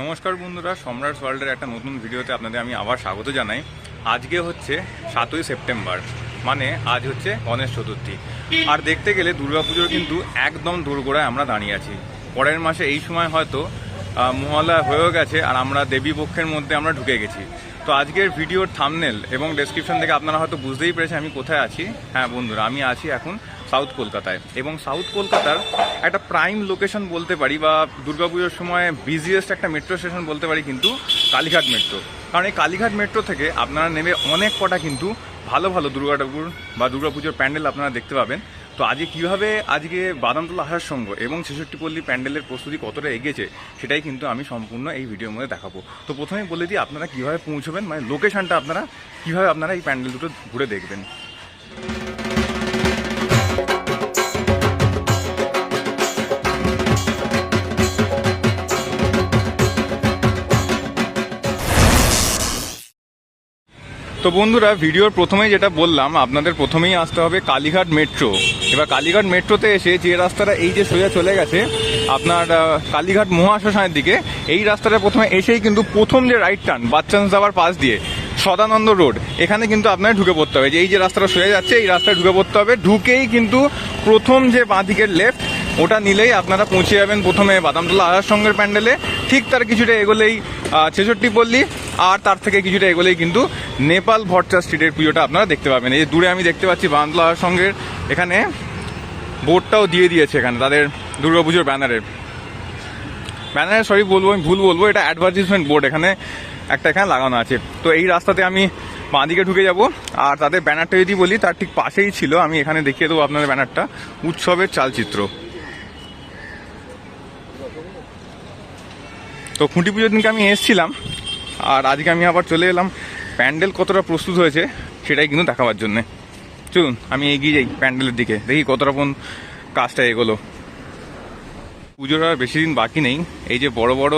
নমস্কার বন্ধুরা, সম্রাট ওয়ার্ল্ডের একটা নতুন ভিডিওতে আপনাদের আমি আবার স্বাগত জানাই। আজকে হচ্ছে 7ই সেপ্টেম্বর, মানে আজ হচ্ছে গণেশ চতুর্থী। আর দেখতে গেলে দুর্গাপুজোর কিন্তু একদম দোরগোড়ায় আমরা দাঁড়িয়ে আছি। পরের মাসে এই সময় হয়তো মহালয়া হয়েও গেছে আর আমরা দেবী পক্ষের মধ্যে আমরা ঢুকে গেছি। তো আজকের ভিডিওর থাম্বনেল এবং ডেসক্রিপশন থেকে আপনারা হয়তো বুঝতেই পেরেছেন আমি কোথায় আছি। হ্যাঁ বন্ধুরা, আমি আছি এখন সাউথ কলকাতায়, এবং সাউথ কলকাতার একটা প্রাইম লোকেশন বলতে পারি, বা দুর্গাপুজোর সময় বিজিয়েস্ট একটা মেট্রো স্টেশন বলতে পারি কিন্তু কালীঘাট মেট্রো। কারণ এই কালীঘাট মেট্রো থেকে আপনারা নেমে অনেক কটা কিন্তু ভালো ভালো দুর্গা ঠাকুর বা দুর্গাপুজোর প্যান্ডেল আপনারা দেখতে পাবেন। তো আজকে কীভাবে আজকে বাদামতলা আসার সঙ্গ এবং ৬৬ প্যান্ডেলের প্রস্তুতি কতটা এগিয়েছে সেটাই কিন্তু আমি সম্পূর্ণ এই ভিডিওর মধ্যে দেখাবো। তো প্রথমেই বলে দিই আপনারা কীভাবে পৌঁছবেন, মানে লোকেশনটা আপনারা কীভাবে আপনারা এই প্যান্ডেল দুটো ঘুরে দেখবেন। তো বন্ধুরা, ভিডিওর প্রথমেই যেটা বললাম আপনাদের প্রথমেই আসতে হবে কালীঘাট মেট্রো। এবার কালীঘাট মেট্রোতে এসে যে রাস্তাটা এই যে সোজা চলে গেছে আপনার কালীঘাট মহাশ্মশানের দিকে, এই রাস্তাটা প্রথমে এসেই কিন্তু প্রথম যে রাইট টার্ন বাচ্চান্স যাওয়ার পাশ দিয়ে সদানন্দ রোড, এখানে কিন্তু আপনার ঢুকে পড়তে হবে। যে এই যে রাস্তাটা সোজা যাচ্ছে এই রাস্তায় ঢুকে পড়তে হবে। ঢুকেই কিন্তু প্রথম যে বাঁ দিকের লেফট ওটা নিলেই আপনারা পৌঁছে যাবেন প্রথমে বাদামতলা আসার সঙ্গের প্যান্ডেলে। ঠিক তার কিছুটা এগোলেই ৬৬ পল্লী, আর তার থেকে কিছুটা এগোলেই কিন্তু নেপাল ভট্টা স্ট্রিটের পুজোটা আপনারা দেখতে পাবেন। এই দূরে আমি দেখতে পাচ্ছি বাদামতলা আসার সঙ্গের এখানে বোর্ডটাও দিয়ে দিয়েছে, এখানে তাদের দুর্গাপুজোর ব্যানারে আমি ভুল বলবো, এটা অ্যাডভার্টিজমেন্ট বোর্ড এখানে লাগানো আছে। তো এই রাস্তাতে আমি বাঁ দিকে ঢুকে যাব। আর তাদের ব্যানারটা যদি বলি, তার ঠিক পাশেই ছিল, আমি এখানে দেখিয়ে দেবো আপনাদের ব্যানারটা, উৎসবের চালচিত্র। তো খুঁটি পুজোর দিনকে আমি এসেছিলাম, আর আজকে আমি আবার চলে এলাম প্যান্ডেল কতটা প্রস্তুত হয়েছে সেটাই কিন্তু দেখাবার জন্যে। চলুন আমি এগিয়ে যাই প্যান্ডেলের দিকে, দেখি কতটা কোন কাজটা এগোলো। পুজোর আর বেশি দিন বাকি নেই। এই যে বড় বড়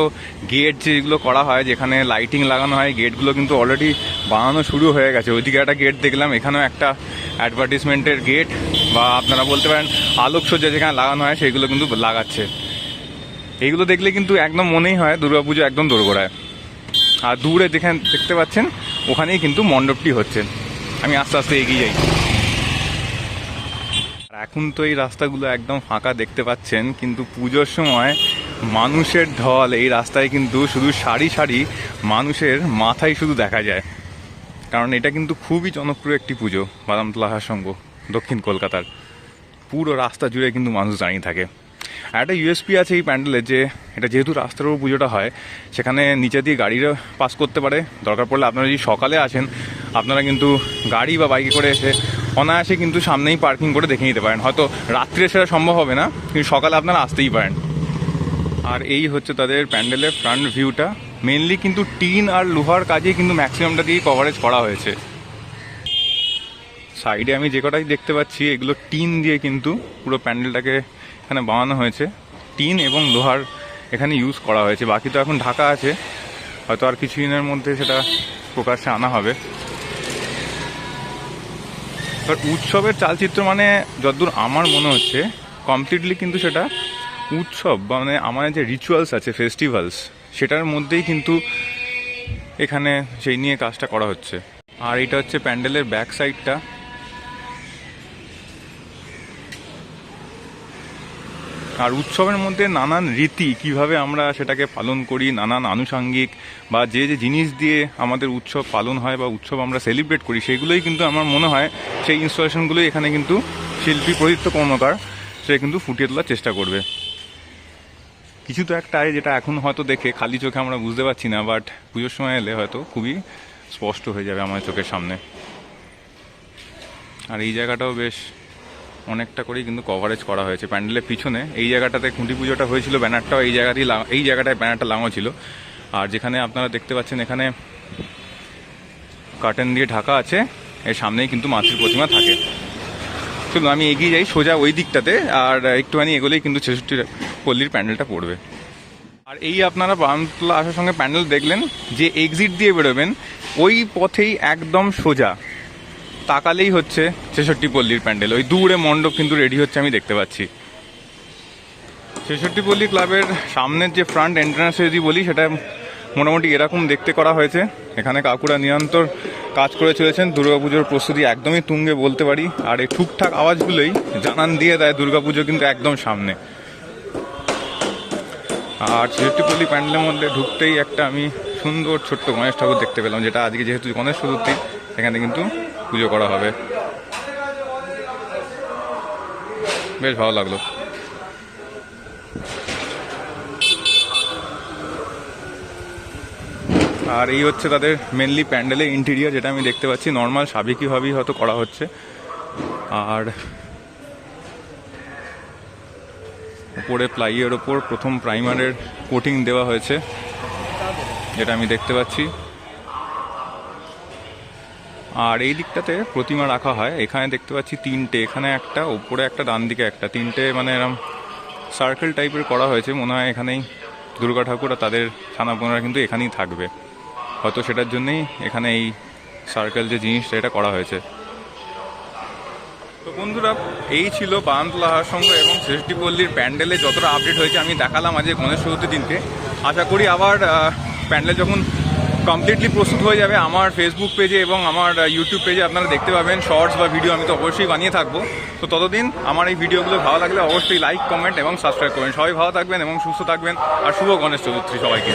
গেট যেগুলো করা হয়, যেখানে লাইটিং লাগানো হয়, গেটগুলো কিন্তু অলরেডি বানানো শুরু হয়ে গেছে। ওইদিকে একটা গেট দেখলাম, এখানেও একটা অ্যাডভার্টিজমেন্টের গেট, বা আপনারা বলতে পারেন আলোকসজ্জা যেখানে লাগানো হয় সেগুলো কিন্তু লাগাচ্ছে। এইগুলো দেখলে কিন্তু একদম মনেই হয় দুর্গাপুজো একদম দোরগোড়ায়। আর দূরে যেখানে দেখতে পাচ্ছেন ওখানেই কিন্তু মণ্ডপটি হচ্ছে। আমি আস্তে আস্তে এগিয়ে যাই। এখন তো এই রাস্তাগুলো একদম ফাঁকা দেখতে পাচ্ছেন, কিন্তু পুজোর সময় মানুষের ঢল এই রাস্তায় কিন্তু শুধু সারি সারি মানুষের মাথায় শুধু দেখা যায়। কারণ এটা কিন্তু খুবই জনপ্রিয় একটি পুজো, বাদামতলা আসার সঙ্গ দক্ষিণ কলকাতার। পুরো রাস্তা জুড়ে কিন্তু মানুষ দাঁড়িয়ে থাকে। আর একটা ইউএসপি আছে এই প্যান্ডেলের, যে এটা যেহেতু রাস্তার উপর পুজোটা হয়, সেখানে নিচে দিয়ে গাড়িরা পাস করতে পারে। দরকার পড়লে আপনারা যদি সকালে আসেন, আপনারা কিন্তু গাড়ি বা বাইকে করে এসে অনায়াসে কিন্তু সামনেই পার্কিং করে দেখে নিতে পারেন। হয়তো রাত্রে সেটা সম্ভব হবে না, কিন্তু সকালে আপনারা আসতেই পারেন। আর এই হচ্ছে তাদের প্যান্ডেলের ফ্রন্ট ভিউটা। মেনলি কিন্তু টিন আর লোহার কাজে কিন্তু ম্যাক্সিমামটা দিয়ে কভারেজ করা হয়েছে। সাইডে আমি যে কটাই দেখতে পাচ্ছি এগুলো টিন দিয়ে কিন্তু পুরো প্যান্ডেলটাকে এখানে বানানো হয়েছে। টিন এবং লোহার এখানে ইউজ করা হয়েছে। বাকি তো এখন ঢাকা আছে, হয়তো আর কিছুদিনের মধ্যে সেটা প্রকাশ্যে আনা হবে। এবার উৎসবের চালচিত্র মানে যতদূর আমার মনে হচ্ছে কমপ্লিটলি কিন্তু সেটা উৎসব, মানে আমাদের যে রিচুয়ালস আছে, ফেস্টিভ্যালস, সেটার মধ্যেই কিন্তু এখানে সেই নিয়ে কাজটা করা হচ্ছে। আর এটা হচ্ছে প্যান্ডেলের ব্যাক সাইডটা। আর উৎসবের মধ্যে নানান রীতি কিভাবে আমরা সেটাকে পালন করি, নানান আনুষঙ্গিক বা যে যে জিনিস দিয়ে আমাদের উৎসব পালন হয় বা উৎসব আমরা সেলিব্রেট করি, সেগুলোই কিন্তু আমার মনে হয় সেই ইনস্টলেশনগুলোই এখানে কিন্তু শিল্পী প্রদীপ্ত কর্মকার সে কিন্তু ফুটিয়ে তোলার চেষ্টা করবে। কিছু তো একটা যেটা এখন হয়তো দেখে খালি চোখে আমরা বুঝতে পারছি না, বাট পুজোর সময় এলে হয়তো খুবই স্পষ্ট হয়ে যাবে আমাদের চোখের সামনে। আর এই জায়গাটাও বেশ অনেকটা করেই কিন্তু কভারেজ করা হয়েছে প্যান্ডেলের পিছনে। এই জায়গাটাতে খুঁটি পুজোটা হয়েছিল, ব্যানারটাও এই জায়গাটায় ব্যানারটা লাগানো ছিল। আর যেখানে আপনারা দেখতে পাচ্ছেন এখানে কার্টেন দিয়ে ঢাকা আছে, এর সামনেই কিন্তু মাতৃ প্রতিমা থাকে। চলুন আমি এগিয়ে যাই সোজা ওই দিকটাতে, আর একটুখানি এগোলেই কিন্তু ৬৬ পল্লীর প্যান্ডেলটা পড়বে। আর এই আপনারা বাদামতলা আসার সঙ্গে প্যান্ডেল দেখলেন, যে এক্সিট দিয়ে বেরোবেন ওই পথেই একদম সোজা তাকালেই হচ্ছে ৬৬ পল্লীর প্যান্ডেল। ওই দূরে মণ্ডপ কিন্তু রেডি হচ্ছে আমি দেখতে পাচ্ছি। ছেষট্টিপল্লী ক্লাবের সামনের যে ফ্রন্ট এন্ট্রান্স যদি বলি, সেটা মোটামুটি এরকম দেখতে করা হয়েছে। এখানে কাকুরা নিরন্তর কাজ করে চলেছেন। দুর্গাপুজোর প্রস্তুতি একদমই তুঙ্গে বলতে পারি। আর এই ঠুকঠাক আওয়াজগুলোই জানান দিয়ে দেয় দুর্গাপুজো কিন্তু একদম সামনে। আর ছেষট্টিপল্লী প্যান্ডেলের মধ্যে ঢুকতেই একটা আমি সুন্দর ছোট্ট গণেশ ঠাকুর দেখতে পেলাম, যেটা আজকে যেহেতু গণেশ চতুর্থী, এখানে কিন্তু পুজো করা হবে। বেশ ভালো লাগলো। আর এই হচ্ছে তাদের মেনলি প্যান্ডেলের ইন্টেরিয়ার, যেটা আমি দেখতে পাচ্ছি নর্মাল সাবেকিভাবেই হয়তো করা হচ্ছে। আর উপরে প্লাইয়ের ওপর প্রথম প্রাইমারের কোটিং দেওয়া হয়েছে, যেটা আমি দেখতে পাচ্ছি। আর এই দিকটাতে প্রতিমা রাখা হয়। এখানে দেখতে পাচ্ছি তিনটে, এখানে একটা, ওপরে একটা, ডান দিকে একটা, তিনটে মানে এরকম সার্কেল টাইপের করা হয়েছে। মনে হয় এখানেই দুর্গা ঠাকুর আর তাদের ছানাপোনারা কিন্তু এখানেই থাকবে, হয়তো সেটার জন্যই এখানে এই সার্কেল যে জিনিসটা এটা করা হয়েছে। তো বন্ধুরা, এই ছিল বাগানতলা হাট সংঘ এবং ছেষট্টিপল্লীর প্যান্ডেলে যতটা আপডেট হয়েছে আমি দেখালাম আজকে গণেশ চতুর্থীর দিনকে। আশা করি আবার প্যান্ডেল যখন কমপ্লিটলি প্রস্তুত হয়ে যাবে, আমার ফেসবুক পেজে এবং আমার ইউটিউব পেজে আপনারা দেখতে পাবেন শর্টস বা ভিডিও। আমি তো অবশ্যই বানিয়ে থাকবো। তো ততদিন আমার এই ভিডিওগুলো ভালো লাগলে অবশ্যই লাইক, কমেন্ট এবং সাবস্ক্রাইব করবেন। সবাই ভালো থাকবেন এবং সুস্থ থাকবেন। আর শুভ গণেশ চতুর্থী সবাইকে।